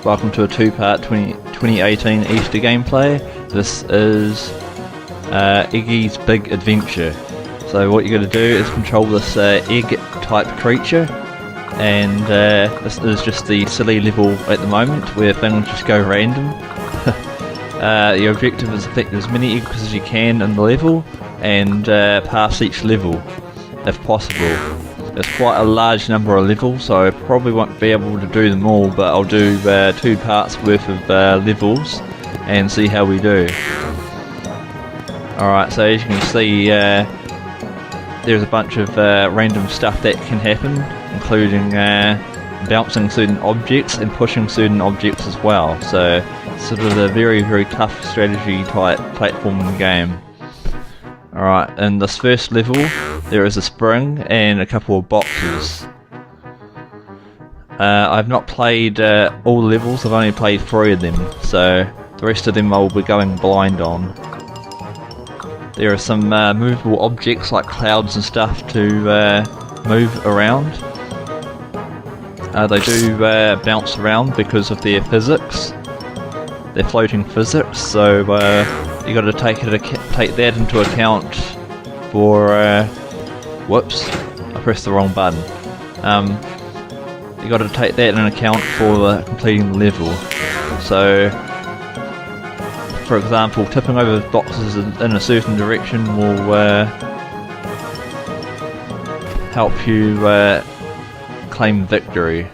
welcome to a two-part 2018 Easter gameplay. This is Eggys' Big Adventure. So what you're going to do is control this egg-type creature, and this is just the silly level at the moment where things just go random. Your objective is to collect as many eggs as you can in the level, and pass each level if possible. There's quite a large number of levels, so I probably won't be able to do them all, but I'll do 2 parts worth of levels and see how we do. Alright, so as you can see, there's a bunch of random stuff that can happen, including bouncing certain objects and pushing certain objects as well. So sort of a very, very tough strategy type platforming game. Alright, in this first level there is a spring and a couple of boxes. I've not played all the levels, I've only played 3 of them, so the rest of them I'll be going blind on. There are some movable objects like clouds and stuff to move around. They do bounce around because of their physics, their floating physics, so you got to take that into account for. Whoops! I pressed the wrong button. You got to take that into account for completing the level. So, for example, tipping over boxes in a certain direction will help you claim victory.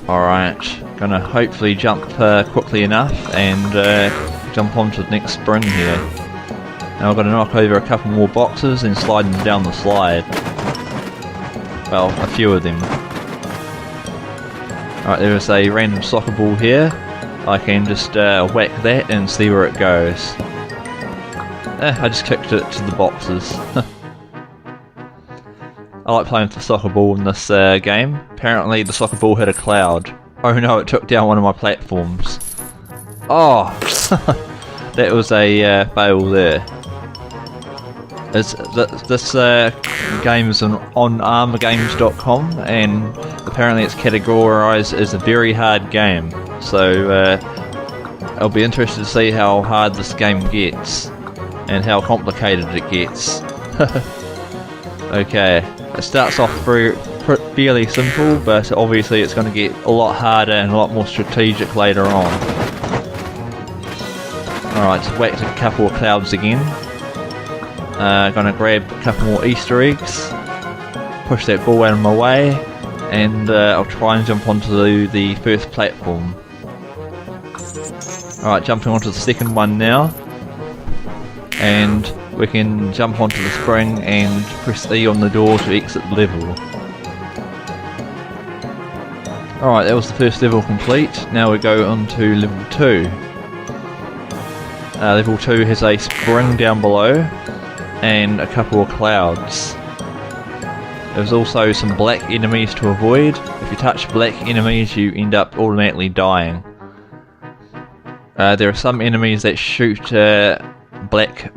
Alright, gonna hopefully jump quickly enough and jump onto the next spring here. Now I've got to knock over a couple more boxes and slide them down the slide. Well, a few of them. Alright, there's a random soccer ball here. I can just whack that and see where it goes. I just kicked it to the boxes. I like playing with the soccer ball in this game. Apparently the soccer ball hit a cloud. Oh no, it took down one of my platforms. Oh! That was a fail there. This game is on armorgames.com, and apparently it's categorised as a very hard game. So I'll be interested to see how hard this game gets and how complicated it gets. Okay, it starts off fairly simple, but obviously it's going to get a lot harder and a lot more strategic later on. Alright, just whacked a couple of clouds again. Gonna grab a couple more Easter eggs, push that ball out of my way, and I'll try and jump onto the first platform. Alright, jumping onto the second one now, and we can jump onto the spring and press E on the door to exit the level. Alright, that was the first level complete. Now we go on to level 2. Level 2 has a spring down below and a couple of clouds. There's also some black enemies to avoid. If you touch black enemies you end up automatically dying. There are some enemies that shoot black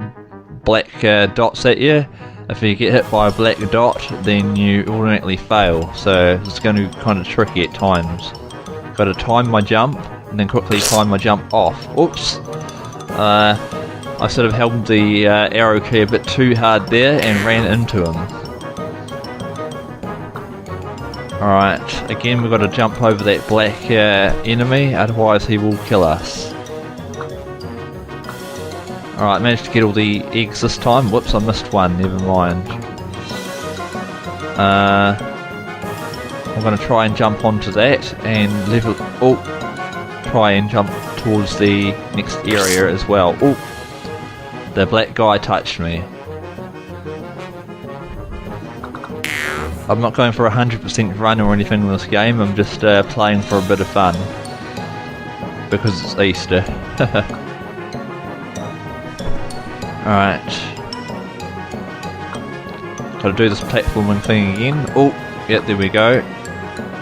dots at you. If you get hit by a black dot then you automatically fail, so it's going to be kind of tricky at times. Got to time my jump and then quickly time my jump off. Oops! I sort of held the arrow key a bit too hard there and ran into him. Alright, again we've got to jump over that black enemy, otherwise he will kill us. Alright, managed to get all the eggs this time. Whoops, I missed one, never mind. I'm going to try and jump onto that and try and jump towards the next area as well. Oh, the black guy touched me. I'm not going for 100% run or anything in this game, I'm just playing for a bit of fun. Because it's Easter. Alright. Gotta do this platforming thing again. Oh, yep, there we go.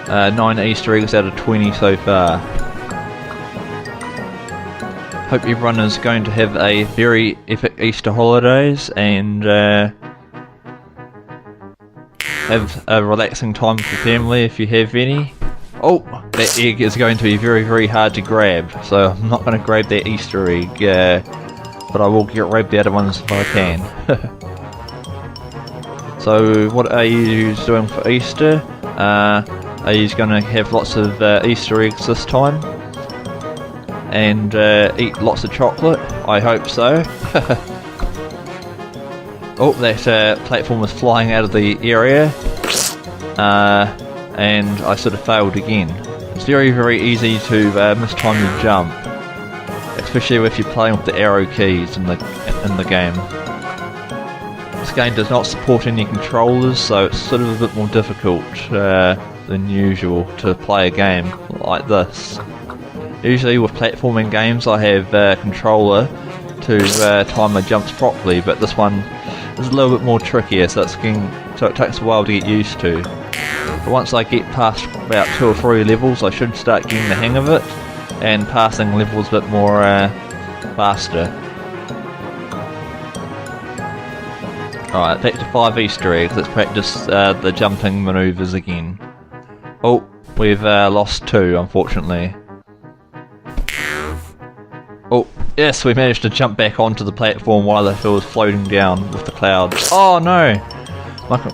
9 Easter eggs out of 20 so far. Hope everyone is going to have a very epic Easter holidays, and have a relaxing time with your family if you have any. Oh, that egg is going to be very, very hard to grab, so I'm not going to grab that Easter egg, but I will grab the other ones if I can. So what are you doing for Easter? Are you going to have lots of Easter eggs this time? And eat lots of chocolate? I hope so. Oh, that platform was flying out of the area. And I sort of failed again. It's very, very easy to mistime your jump, especially if you're playing with the arrow keys in the game. This game does not support any controllers, so it's sort of a bit more difficult than usual to play a game like this. Usually with platforming games I have a controller to time my jumps properly, but this one is a little bit more trickier, so it takes a while to get used to. But once I get past about 2 or 3 levels I should start getting the hang of it, and passing levels a bit more faster. Alright, back to 5 Easter eggs. Let's practice the jumping manoeuvres again. Oh, we've lost 2 unfortunately. Oh, yes, we managed to jump back onto the platform while it was floating down with the clouds. Oh no!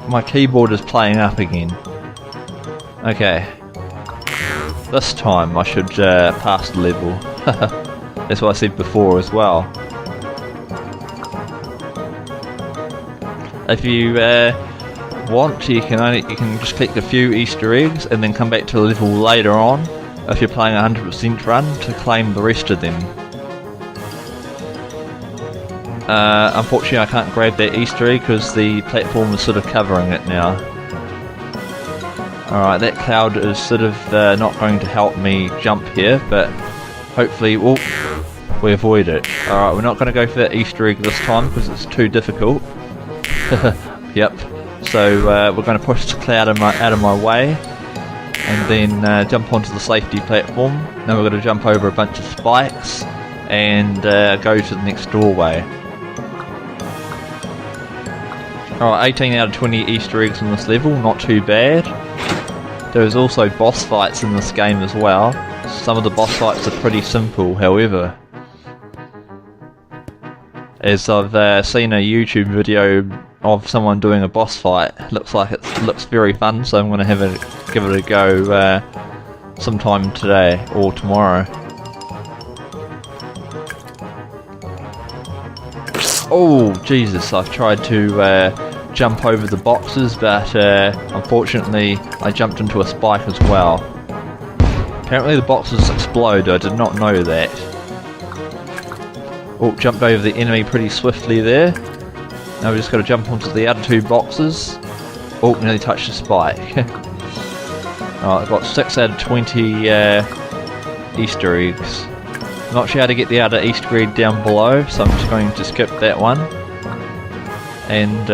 My keyboard is playing up again. Okay. This time I should pass the level. That's what I said before as well. If you want, you can just click a few Easter eggs and then come back to the level later on if you're playing a 100% run to claim the rest of them. Unfortunately I can't grab that Easter egg because the platform is sort of covering it now. Alright, that cloud is sort of not going to help me jump here, but hopefully we avoid it. Alright, we're not going to go for that Easter egg this time because it's too difficult. Yep, so we're going to push the cloud out of my way and then jump onto the safety platform. Then we're going to jump over a bunch of spikes and go to the next doorway. Alright, 18 out of 20 Easter eggs in this level, not too bad. There's also boss fights in this game as well. Some of the boss fights are pretty simple, however. As I've seen a YouTube video of someone doing a boss fight, looks very fun, so I'm going to give it a go sometime today or tomorrow. Oh Jesus, I've tried to jump over the boxes, but unfortunately I jumped into a spike as well. Apparently the boxes explode, I did not know that. Oh, jumped over the enemy pretty swiftly there. Now we've just got to jump onto the other 2 boxes. Oh, nearly touched the spike. Alright, I've got 6 out of 20 Easter eggs. I'm not sure how to get the other Easter egg down below, so I'm just going to skip that one. And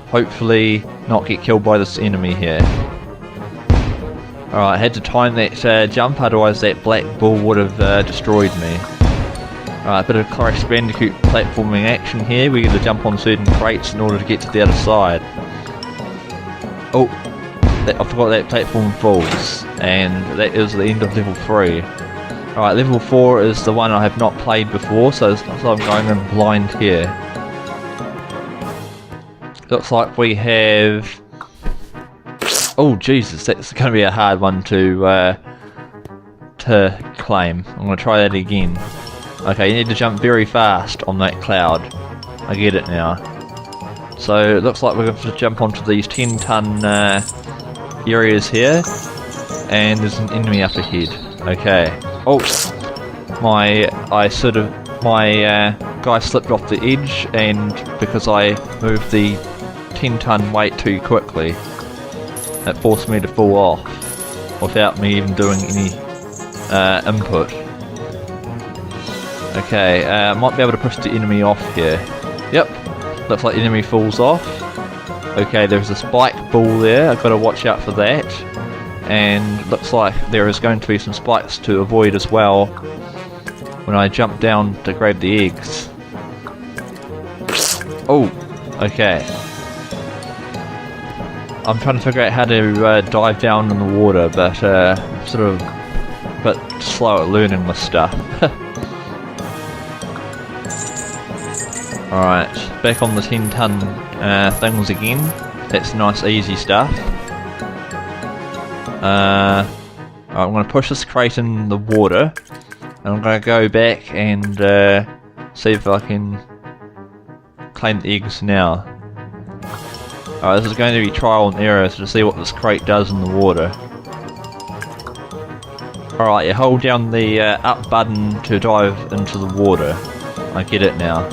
hopefully not get killed by this enemy here. Alright, I had to time that jump, otherwise that black ball would have destroyed me. Alright, a bit of Crash Bandicoot platforming action here. We're going to jump on certain crates in order to get to the other side. Oh, I forgot that platform falls, and that is the end of level 3. Alright, level 4 is the one I have not played before, so I'm going in blind here. Looks like we have... Oh Jesus, that's going to be a hard one to claim. I'm going to try that again. Okay, you need to jump very fast on that cloud. I get it now. So it looks like we're going to jump onto these 10-ton areas here, and there's an enemy up ahead. Okay. Oh, my guy slipped off the edge, and because I moved the 10-ton weight too quickly, it forced me to fall off without me even doing any input. Okay, I might be able to push the enemy off here. Yep, looks like the enemy falls off. Okay, there's a spike ball there, I've got to watch out for that. And looks like there is going to be some spikes to avoid as well when I jump down to grab the eggs. Oh, okay. I'm trying to figure out how to dive down in the water, but sort of a bit slow at learning this stuff. Alright, back on the 10-ton things again. That's nice easy stuff. Alright, I'm going to push this crate in the water, and I'm going to go back and see if I can claim the eggs now. Alright, this is going to be trial and error to see what this crate does in the water. Alright, you hold down the up button to dive into the water. I get it now.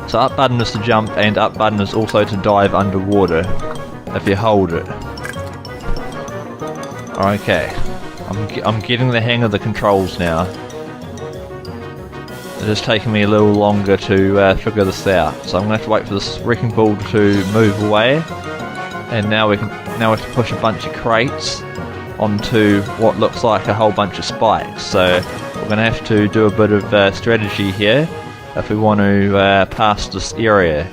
So up button is to jump, and up button is also to dive underwater if you hold it. Okay, I'm getting the hang of the controls now. It is taking me a little longer to figure this out, so I'm going to have to wait for this wrecking ball to move away. And now we have to push a bunch of crates onto what looks like a whole bunch of spikes. So we're going to have to do a bit of strategy here if we want to pass this area.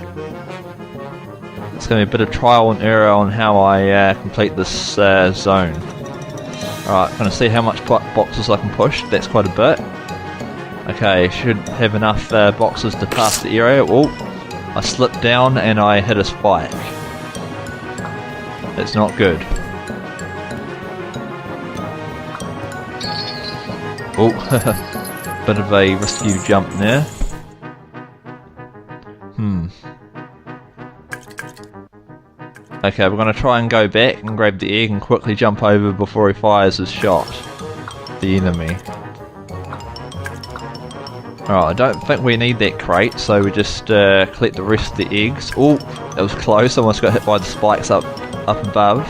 It's going to be a bit of trial and error on how I complete this zone. Alright, I'm going to see how much boxes I can push. That's quite a bit. Okay, should have enough boxes to pass the area. Oh, I slipped down and I hit a spike. That's not good. Oh, bit of a risky jump there. Okay, we're going to try and go back and grab the egg and quickly jump over before he fires his shot. The enemy. Alright, I don't think we need that crate, so we just collect the rest of the eggs. Oh, that was close, almost got hit by the spikes up above.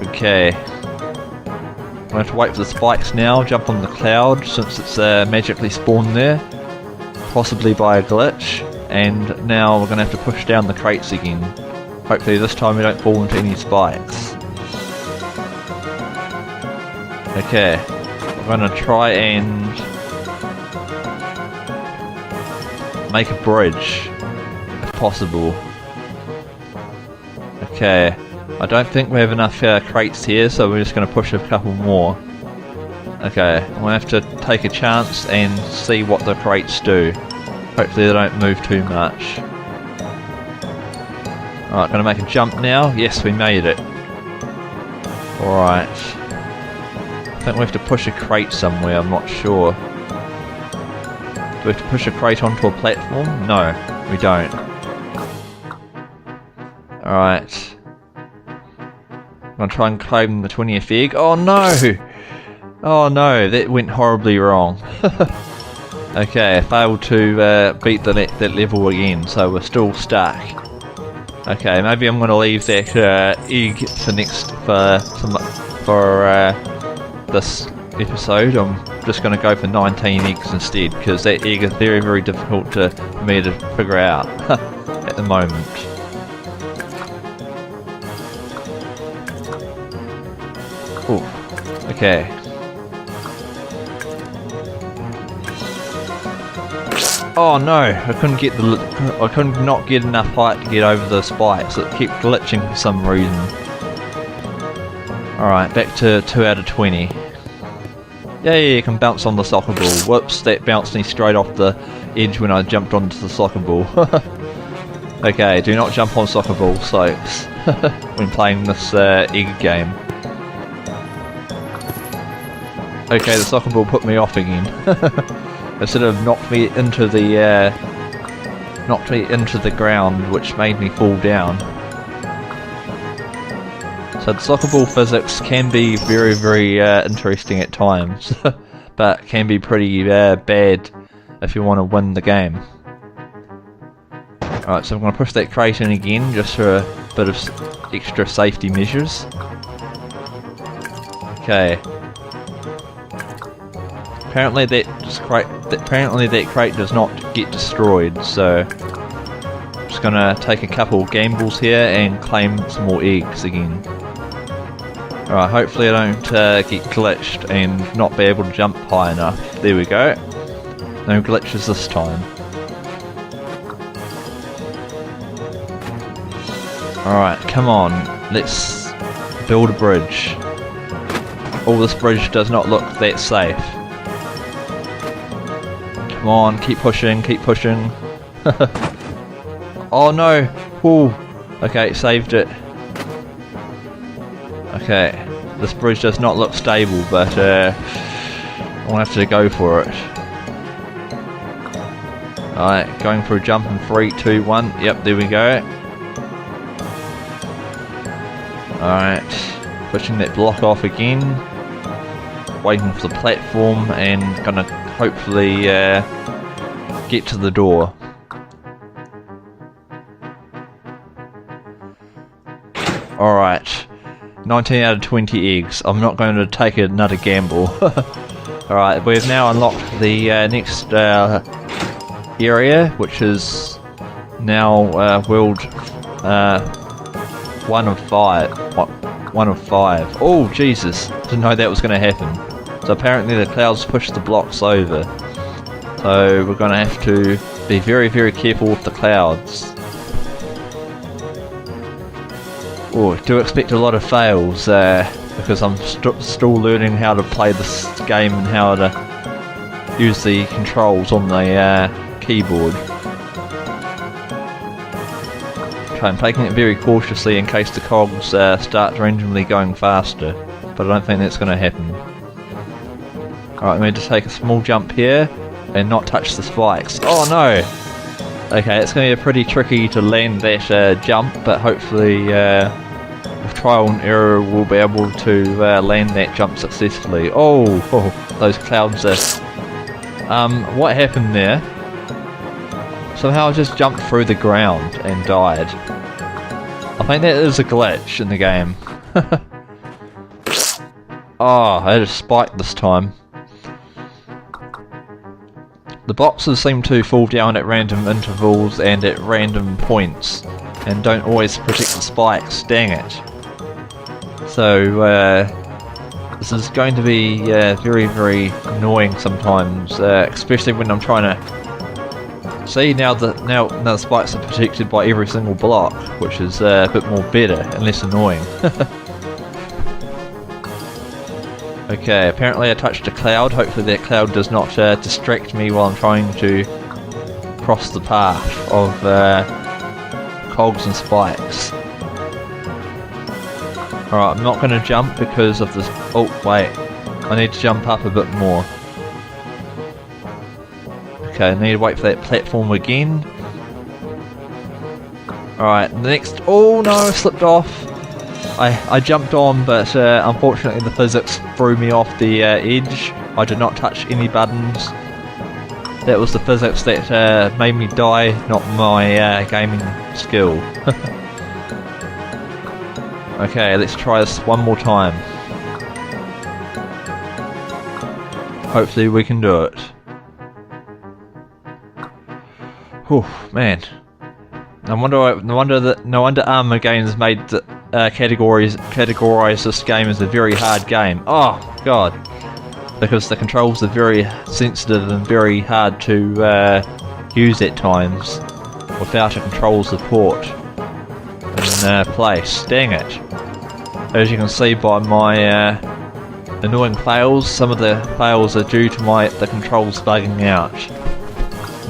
Okay. I'm going to have to wait for the spikes now, jump on the cloud since it's magically spawned there. Possibly by a glitch. And now we're going to have to push down the crates again. Hopefully this time we don't fall into any spikes. Okay, we're going to try and make a bridge, if possible. Okay, I don't think we have enough crates here, so we're just going to push a couple more. Okay, I'm going to have to take a chance and see what the crates do. Hopefully they don't move too much. Alright, gonna make a jump now. Yes, we made it. Alright. I think we have to push a crate somewhere, I'm not sure. Do we have to push a crate onto a platform? No, we don't. Alright. I'm gonna try and claim the 20th egg. Oh no! Oh no, that went horribly wrong. Okay, I failed to beat that level again, so we're still stuck. Okay, maybe I'm going to leave that egg for this episode. I'm just going to go for 19 eggs instead, because that egg is very, very difficult for me to figure out at the moment. Ooh, okay. Oh no, I could not get enough height to get over the spikes. It kept glitching for some reason. Alright, back to 2 out of 20. Yay, you can bounce on the soccer ball. Whoops, that bounced me straight off the edge when I jumped onto the soccer ball. Okay, do not jump on soccer ball slopes when playing this egg game. Okay, the soccer ball put me off again. It sort of knocked me into the ground, which made me fall down. So the soccer ball physics can be very, very interesting at times, but can be pretty bad if you want to win the game. Alright, so I'm going to push that crate in again, just for a bit of extra safety measures. Okay. Apparently that crate does not get destroyed, so I'm just gonna take a couple gambles here and claim some more eggs again. Alright, hopefully I don't get glitched and not be able to jump high enough. There we go. No glitches this time. Alright, come on. Let's build a bridge. Oh, this bridge does not look that safe. Come on, keep pushing, keep pushing. Oh no! Ooh. Okay, saved it. Okay, this bridge does not look stable, but I'm gonna have to go for it. Alright, going for a jump in 3, 2, 1. Yep, there we go. Alright, pushing that block off again. Waiting for the platform and gonna hopefully get to the door. Alright, 19 out of 20 eggs. I'm not going to take another gamble. Alright, we've now unlocked the next area, which is now world 1 of 5. 1 of 5. Oh Jesus, didn't know that was going to happen. So apparently the clouds push the blocks over. So we're going to have to be very, very careful with the clouds. Oh, do expect a lot of fails because I'm still learning how to play this game and how to use the controls on the keyboard. Okay, I'm taking it very cautiously in case the cogs start randomly going faster, but I don't think that's going to happen. Alright, I'm going to take a small jump here and not touch the spikes. Oh no! Okay, it's going to be pretty tricky to land that jump, but hopefully with trial and error we'll be able to land that jump successfully. Oh, those clouds are... what happened there? Somehow I just jumped through the ground and died. I think that is a glitch in the game. Oh, I had a spike this time. The boxes seem to fall down at random intervals and at random points, and don't always protect the spikes, dang it. So, this is going to be very, very annoying sometimes, especially when I'm trying to... See, now the spikes are protected by every single block, which is a bit more better and less annoying. Okay, apparently I touched a cloud. Hopefully that cloud does not distract me while I'm trying to cross the path of cogs and spikes. Alright, I'm not going to jump because of this... Oh, wait. I need to jump up a bit more. Okay, I need to wait for that platform again. Alright, next... Oh no, I slipped off. I jumped on, but unfortunately the physics threw me off the edge. I did not touch any buttons. That was the physics that made me die, not my gaming skill. Okay, let's try this one more time. Hopefully we can do it. Whew, man. No wonder Armour Games made the, categorise this game as a very hard game. Oh god, because the controls are very sensitive and very hard to use at times without a control support in place. Dang it! As you can see by my annoying fails, some of the fails are due to the controls bugging out,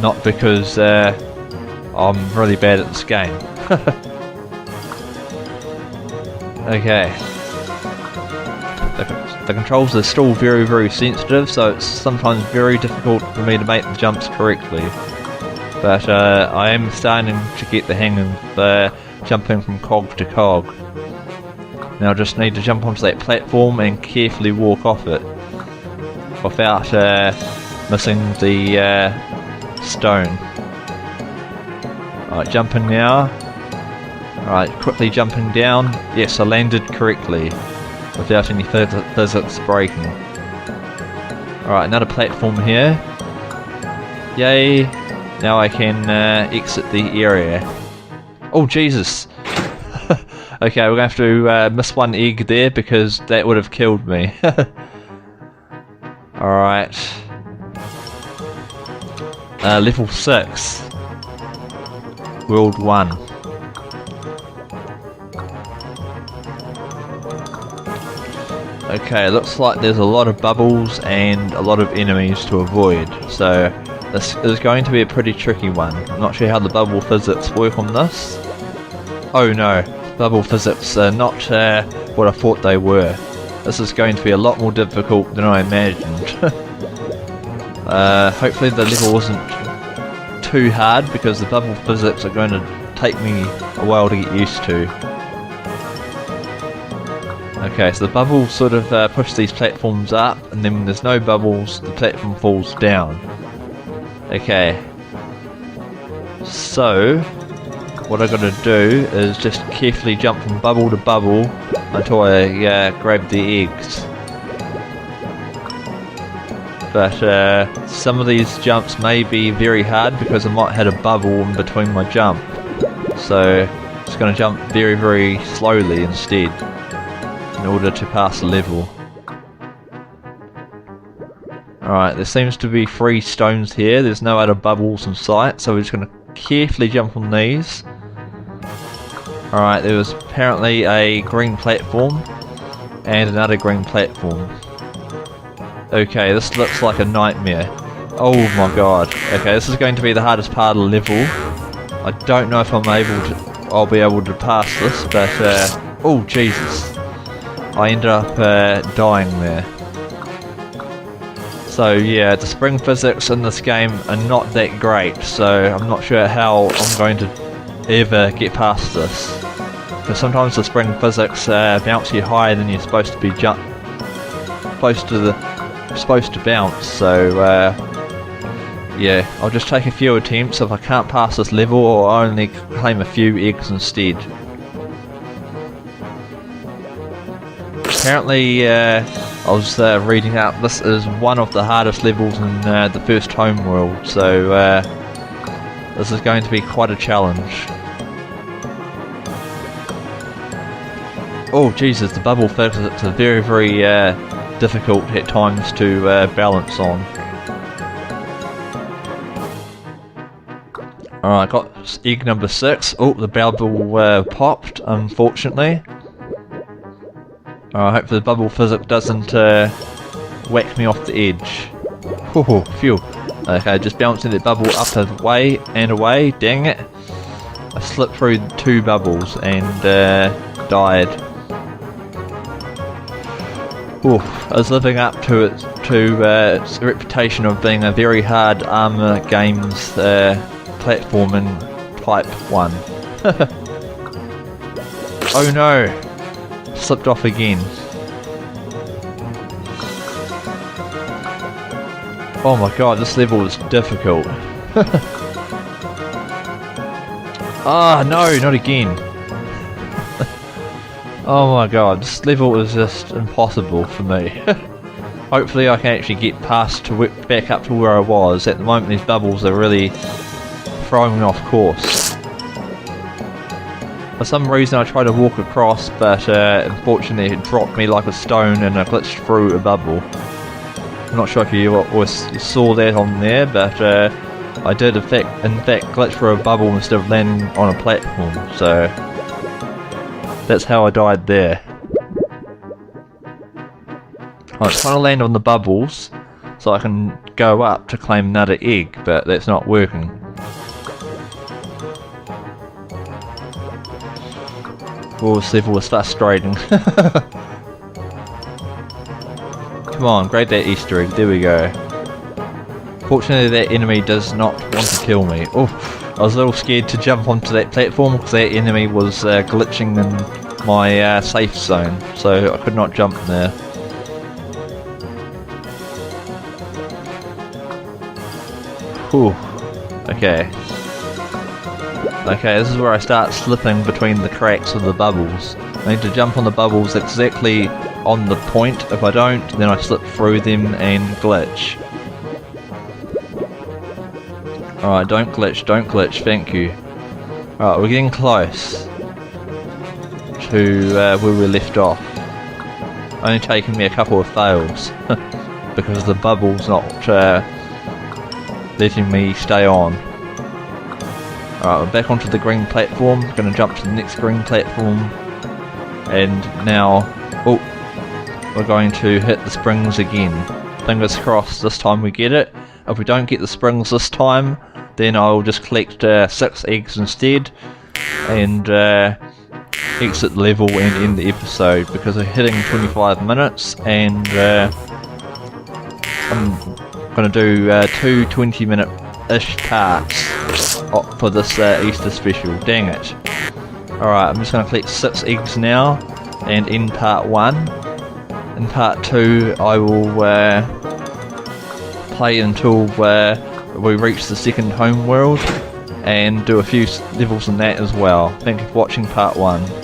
not because I'm really bad at this game. Okay. The controls are still very, very sensitive, so it's sometimes very difficult for me to make the jumps correctly. But I am starting to get the hang of jumping from cog to cog. Now I just need to jump onto that platform and carefully walk off it without missing the stone. Alright, jumping now. Alright, quickly jumping down. Yes, I landed correctly without any physics breaking. Alright, another platform here. Yay! Now I can exit the area. Oh Jesus! Okay, we're going to have to miss one egg there because that would have killed me. Alright. Level 6. World 1. Okay, looks like there's a lot of bubbles and a lot of enemies to avoid, so this is going to be a pretty tricky one. I'm not sure how the bubble physics work on this. Oh no, bubble physics are not what I thought they were. This is going to be a lot more difficult than I imagined. Hopefully the level wasn't too hard, because the bubble physics are going to take me a while to get used to. Okay, so the bubbles sort of push these platforms up, and then when there's no bubbles, the platform falls down. Okay, so what I gotta do is just carefully jump from bubble to bubble until I grab the eggs. But some of these jumps may be very hard because I might hit a bubble in between my jump. So just gonna jump very, very slowly instead in order to pass the level. Alright, there seems to be 3 stones here. There's no other bubbles in sight, so we're just gonna carefully jump on these. Alright, there was apparently a green platform and another green platform. Okay, this looks like a nightmare. Oh my god. Okay, this is going to be the hardest part of the level. I don't know if I'll be able to pass this, but oh Jesus. I ended up dying there. So yeah, the spring physics in this game are not that great, so I'm not sure how I'm going to ever get past this. Because sometimes the spring physics bounce you higher than you're supposed to be supposed to bounce. So yeah, I'll just take a few attempts. If I can't pass this level, I'll only claim a few eggs instead. Apparently, I was reading up, this is one of the hardest levels in the first homeworld, so this is going to be quite a challenge. Oh Jesus, the bubble physics are very, very difficult at times to balance on. Alright, got egg number 6. Oh, the bubble popped, unfortunately. Alright, hopefully the bubble physics doesn't whack me off the edge. Oh, phew. Okay, just bouncing the bubble up away and away. Dang it. I slipped through 2 bubbles and died. Ooh, I was living up to its reputation of being a very hard armor games platform in type 1. Oh no! Slipped off again. Oh my god, this level is difficult. Ah, no, not again. Oh my god, this level is just impossible for me. Hopefully I can actually get past to back up to where I was. At the moment these bubbles are really throwing me off course. For some reason I tried to walk across, but unfortunately it dropped me like a stone and I glitched through a bubble. I'm not sure if you saw that on there, but I did in fact glitch through a bubble instead of landing on a platform, so that's how I died there. I was trying to land on the bubbles so I can go up to claim another egg, but that's not working. Oh, this level was frustrating. Come on, grab that Easter egg, there we go. Fortunately that enemy does not want to kill me. Oh, I was a little scared to jump onto that platform because that enemy was glitching in my safe zone, so I could not jump there. Whew. Okay. Okay, this is where I start slipping between the cracks of the bubbles. I need to jump on the bubbles exactly on the point. If I don't, then I slip through them and glitch. Alright, don't glitch, thank you. Alright, we're getting close to where we left off. Only taking me a couple of fails because the bubble's not letting me stay on. Alright, we're back onto the green platform. Gonna jump to the next green platform. And now... oh! we're going to hit the springs again. Fingers crossed this time we get it. If we don't get the springs this time, then I'll just collect 6 eggs instead and exit the level and end the episode, because we're hitting 25 minutes and I'm going to do 2 20-minute-ish parts for this Easter special. Dang it. Alright, I'm just going to collect 6 eggs now and end part 1. In part 2 I will play until we reach the second home world and do a few levels in that as well. Thank you for watching part 1.